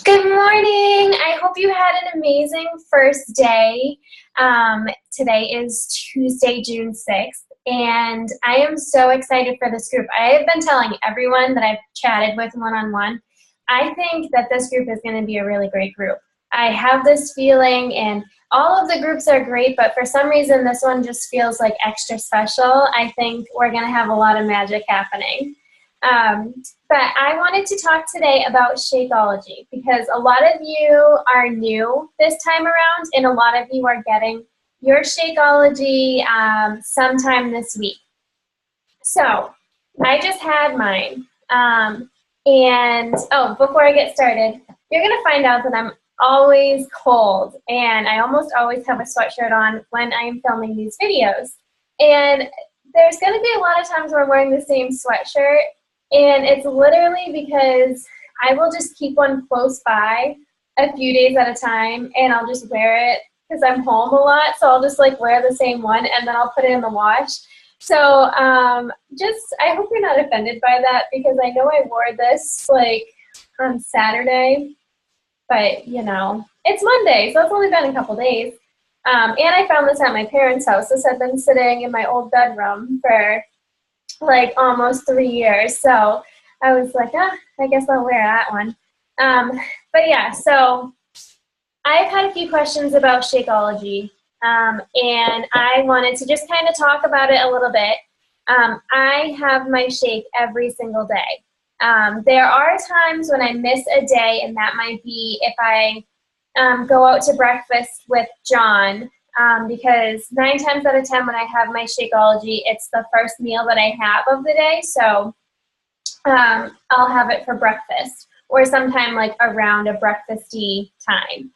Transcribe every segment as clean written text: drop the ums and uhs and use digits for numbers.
Good morning. I hope you had an amazing first day. Today is Tuesday, June 6th, and I am so excited for this group. I have been telling everyone that I've chatted with one-on-one, I think that this group is going to be a really great group. I have this feeling, and all of the groups are great, but for some reason this one just feels like extra special. I think we're going to have a lot of magic happening. Um, but I wanted to talk today about Shakeology because a lot of you are new this time around and a lot of you are getting your Shakeology sometime this week. So I just had mine. Before I get started, you're going to find out that I'm always cold and I almost always have a sweatshirt on when I am filming these videos. And there's going to be a lot of times where I'm wearing the same sweatshirt. And it's literally because I will just keep one close by a few days at a time and I'll just wear it because I'm home a lot. So I'll just like wear the same one and then I'll put it in the wash. So I hope you're not offended by that because I know I wore this like on Saturday, but you know, it's Monday, so it's only been a couple days. And I found this at my parents' house. This had been sitting in my old bedroom for like almost 3 years. So I was like, I guess I'll wear that one. But yeah, so I've had a few questions about Shakeology, and I wanted to just kind of talk about it a little bit. I have my shake every single day. There are times when I miss a day, and that might be if I go out to breakfast with John, because 9 times out of 10 when I have my Shakeology, it's the first meal that I have of the day, so I'll have it for breakfast or sometime like around a breakfasty time.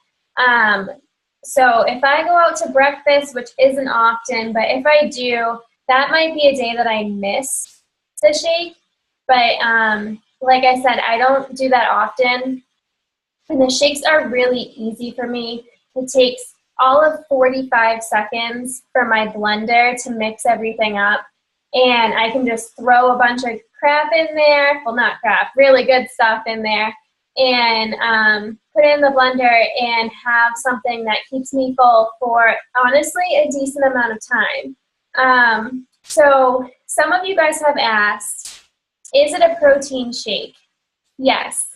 So if I go out to breakfast, which isn't often, but if I do, that might be a day that I miss the shake, but like I said, I don't do that often, and the shakes are really easy for me. It takes all of 45 seconds for my blender to mix everything up. And I can just throw a bunch of crap in there. Well, not crap, really good stuff in there. And put it in the blender and have something that keeps me full for, honestly, a decent amount of time. So some of you guys have asked, is it a protein shake? Yes.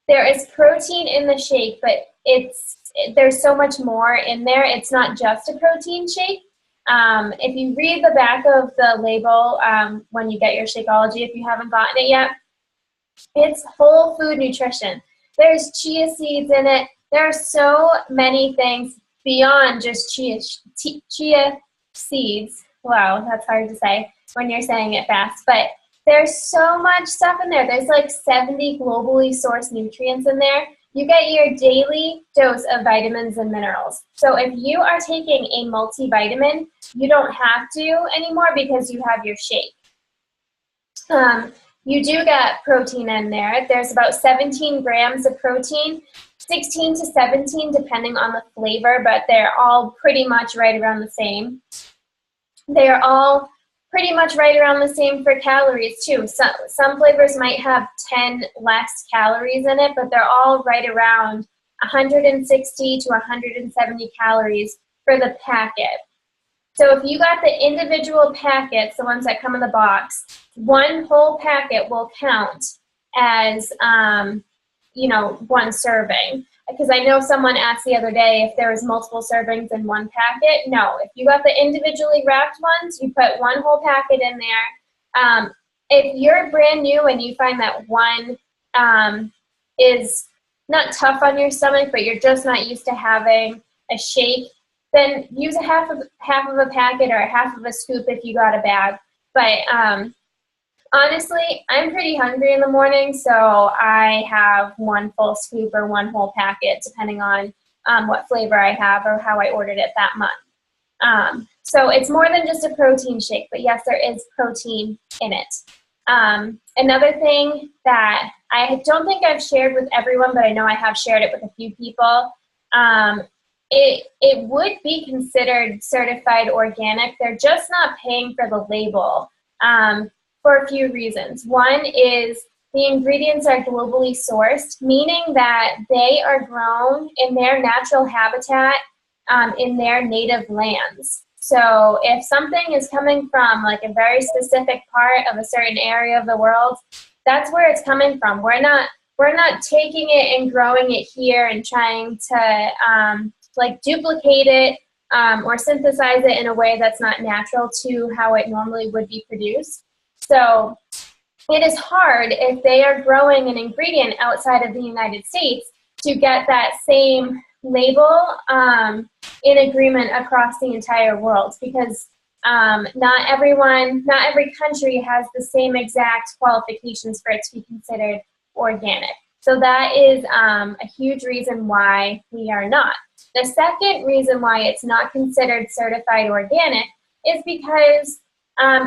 There is protein in the shake, but there's so much more in there. It's not just a protein shake. If you read the back of the label when you get your Shakeology, if you haven't gotten it yet, it's whole food nutrition. There's chia seeds in it. There are so many things beyond just chia seeds. Wow, that's hard to say when you're saying it fast, but there's so much stuff in there. There's like 70 globally sourced nutrients in there. You get your daily dose of vitamins and minerals. So if you are taking a multivitamin, you don't have to anymore because you have your shake. You do get protein in there. There's about 17 grams of protein, 16 to 17 depending on the flavor, but they're all pretty much right around the same. They are all pretty much right around the same for calories too. Some flavors might have 10 less calories in it, but they're all right around 160 to 170 calories for the packet. So if you got the individual packets, the ones that come in the box, one whole packet will count as, one serving. Because I know someone asked the other day if there was multiple servings in one packet. No, if you got the individually wrapped ones, you put one whole packet in there. If you're brand new and you find that one is not tough on your stomach, but you're just not used to having a shake, then use a half of a packet or a half of a scoop if you got a bag. But honestly, I'm pretty hungry in the morning, so I have one full scoop or one whole packet, depending on what flavor I have or how I ordered it that month. So it's more than just a protein shake, but yes, there is protein in it. Another thing that I don't think I've shared with everyone, but I know I have shared it with a few people, it would be considered certified organic. They're just not paying for the label. For a few reasons. One is the ingredients are globally sourced, meaning that they are grown in their natural habitat in their native lands. So if something is coming from like a very specific part of a certain area of the world, that's where it's coming from. We're not taking it and growing it here and trying to like duplicate it or synthesize it in a way that's not natural to how it normally would be produced. So it is hard if they are growing an ingredient outside of the United States to get that same label in agreement across the entire world, because not every country has the same exact qualifications for it to be considered organic. So that is a huge reason why we are not. The second reason why it's not considered certified organic is because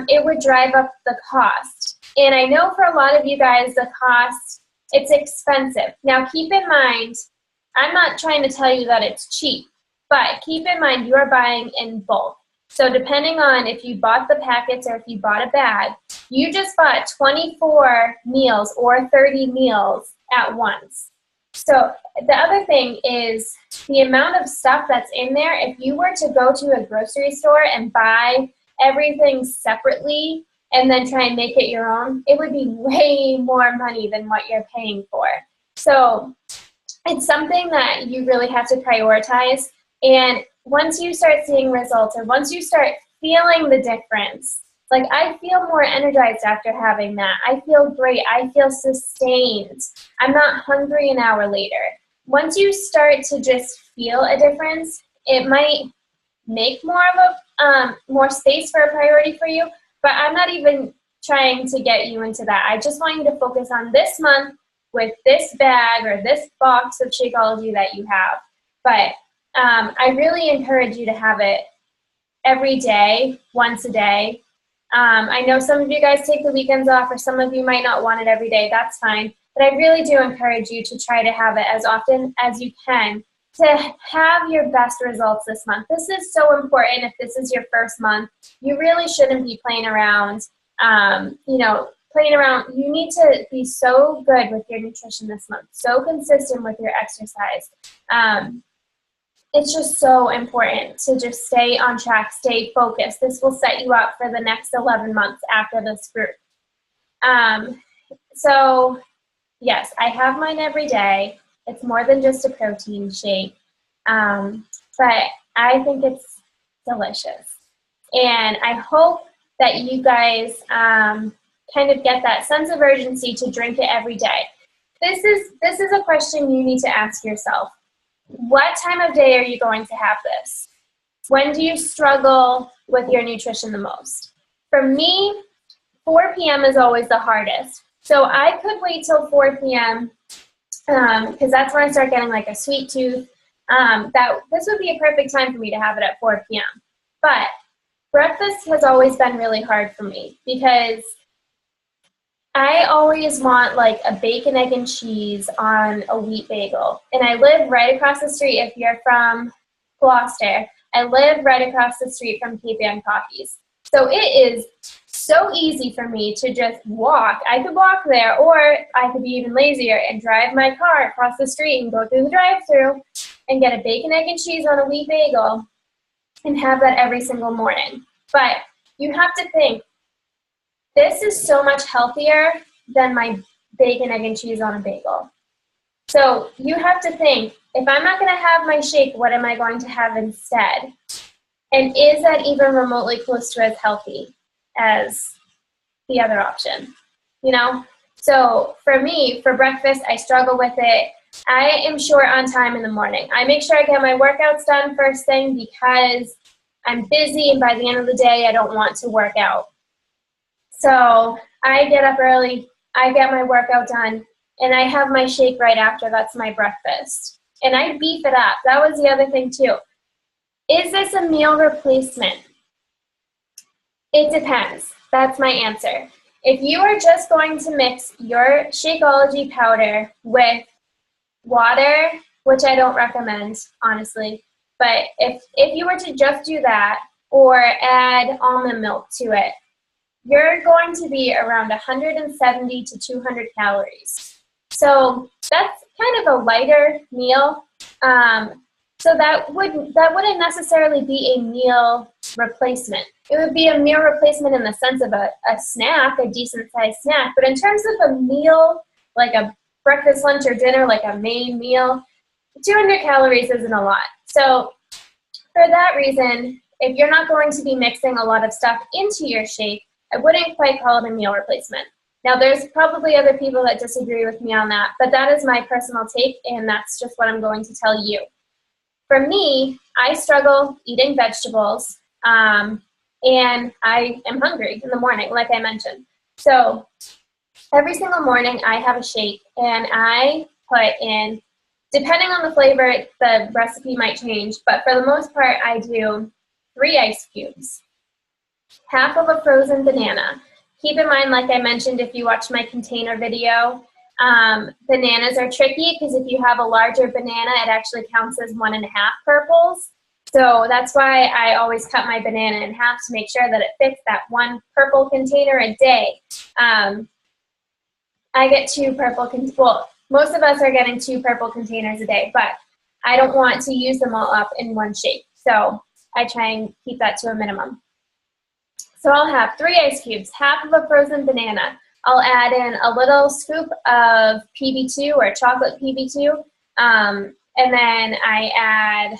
it would drive up the cost. And I know for a lot of you guys, the cost, it's expensive. Now keep in mind, I'm not trying to tell you that it's cheap, but keep in mind you are buying in bulk. So depending on if you bought the packets or if you bought a bag, you just bought 24 meals or 30 meals at once. So the other thing is the amount of stuff that's in there. If you were to go to a grocery store and buy everything separately and then try and make it your own, it would be way more money than what you're paying for. So it's something that you really have to prioritize. And once you start seeing results, or once you start feeling the difference, like I feel more energized after having that. I feel great. I feel sustained. I'm not hungry an hour later. Once you start to just feel a difference, it might make more of a more space for a priority for you. But I'm not even trying to get you into that. I just want you to focus on this month with this bag or this box of Shakeology that you have. But I really encourage you to have it every day, once a day. I know some of you guys take the weekends off, or some of you might not want it every day. That's fine. But I really do encourage you to try to have it as often as you can to have your best results this month. This is so important. If this is your first month, you really shouldn't be playing around. You need to be so good with your nutrition this month, so consistent with your exercise. It's just so important to just stay on track, stay focused. This will set you up for the next 11 months after this group. So yes, I have mine every day. It's more than just a protein shake, but I think it's delicious. And I hope that you guys kind of get that sense of urgency to drink it every day. This is a question you need to ask yourself. What time of day are you going to have this? When do you struggle with your nutrition the most? For me, 4 p.m. is always the hardest. So I could wait till 4 p.m. Because that's when I start getting like a sweet tooth. This would be a perfect time for me to have it at 4 p.m. But breakfast has always been really hard for me because I always want like a bacon, egg, and cheese on a wheat bagel. And I live right across the street. If you're from Gloucester, I live right across the street from Cape Ann Coffees. So it is so easy for me to just walk. I could walk there, or I could be even lazier and drive my car across the street and go through the drive-thru and get a bacon, egg, and cheese on a wheat bagel and have that every single morning. But you have to think, this is so much healthier than my bacon, egg, and cheese on a bagel. So you have to think, if I'm not going to have my shake, what am I going to have instead? And is that even remotely close to as healthy as the other option? You know? So for me, for breakfast, I struggle with it. I am short on time in the morning. I make sure I get my workouts done first thing because I'm busy, and by the end of the day, I don't want to work out. So I get up early, I get my workout done, and I have my shake right after. That's my breakfast. And I beef it up. That was the other thing too. Is this a meal replacement? It depends. That's my answer. If you are just going to mix your Shakeology powder with water, which I don't recommend, honestly, but if you were to just do that or add almond milk to it, you're going to be around 170 to 200 calories. So that's kind of a lighter meal. So that wouldn't necessarily be a meal replacement. It would be a meal replacement in the sense of a snack, a decent sized snack. But in terms of a meal, like a breakfast, lunch, or dinner, like a main meal, 200 calories isn't a lot. So for that reason, if you're not going to be mixing a lot of stuff into your shake, I wouldn't quite call it a meal replacement. Now, there's probably other people that disagree with me on that, but that is my personal take, and that's just what I'm going to tell you. For me, I struggle eating vegetables, and I am hungry in the morning, like I mentioned. So every single morning, I have a shake, and I put in, depending on the flavor, the recipe might change, but for the most part, I do 3 ice cubes, half of a frozen banana. Keep in mind, like I mentioned, if you watch my container video, bananas are tricky because if you have a larger banana, it actually counts as 1.5 purples. So that's why I always cut my banana in half to make sure that it fits that 1 purple container a day. I get 2 purple, well, most of us are getting 2 purple containers a day, but I don't want to use them all up in one shake. So I try and keep that to a minimum. So I'll have 3 ice cubes, half of a frozen banana. I'll add in a little scoop of PB2 or chocolate PB2, and then I add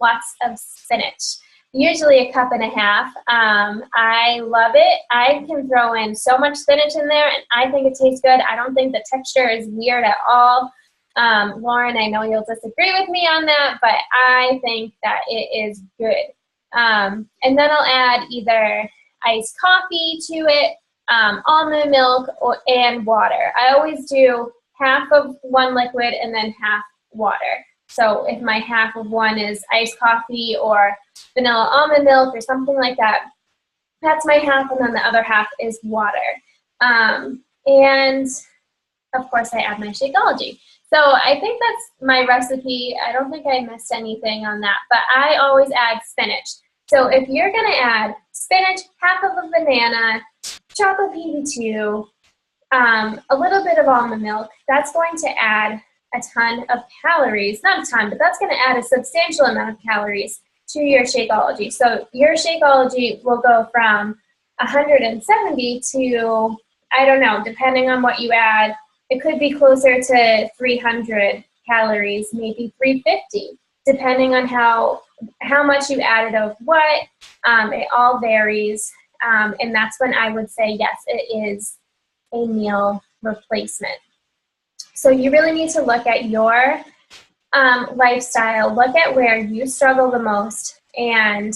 lots of spinach, usually 1.5 cups. I love it. I can throw in so much spinach in there, and I think it tastes good. I don't think the texture is weird at all. Lauren, I know you'll disagree with me on that, but I think that it is good. And then I'll add either iced coffee to it, almond milk, and water. I always do half of one liquid and then half water. So if my half of one is iced coffee or vanilla almond milk or something like that, that's my half, and then the other half is water. And of course I add my Shakeology. So I think that's my recipe. I don't think I missed anything on that, but I always add spinach. So if you're gonna add spinach, half of a banana, chocolate PB2, a little bit of almond milk, that's going to add a ton of calories. Not a ton, but that's going to add a substantial amount of calories to your Shakeology. So your Shakeology will go from 170 to, I don't know, depending on what you add, it could be closer to 300 calories, maybe 350, depending on how much you added of what. It all varies. And that's when I would say, yes, it is a meal replacement. So you really need to look at your lifestyle, look at where you struggle the most, and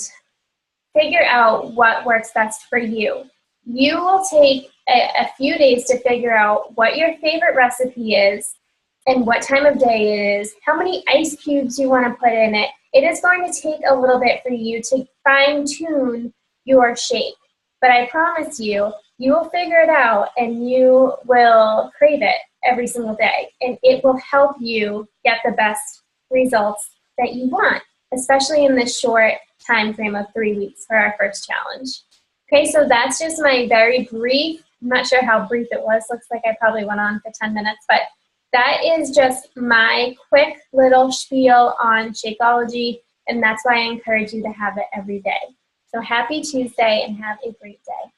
figure out what works best for you. You will take a few days to figure out what your favorite recipe is and what time of day it is, how many ice cubes you want to put in it. It is going to take a little bit for you to fine-tune your shake. But I promise you, you will figure it out and you will crave it every single day. And it will help you get the best results that you want, especially in this short time frame of 3 weeks for our first challenge. Okay, so that's just my very brief, I'm not sure how brief it was, looks like I probably went on for 10 minutes, but that is just my quick little spiel on Shakeology, and that's why I encourage you to have it every day. So happy Tuesday and have a great day.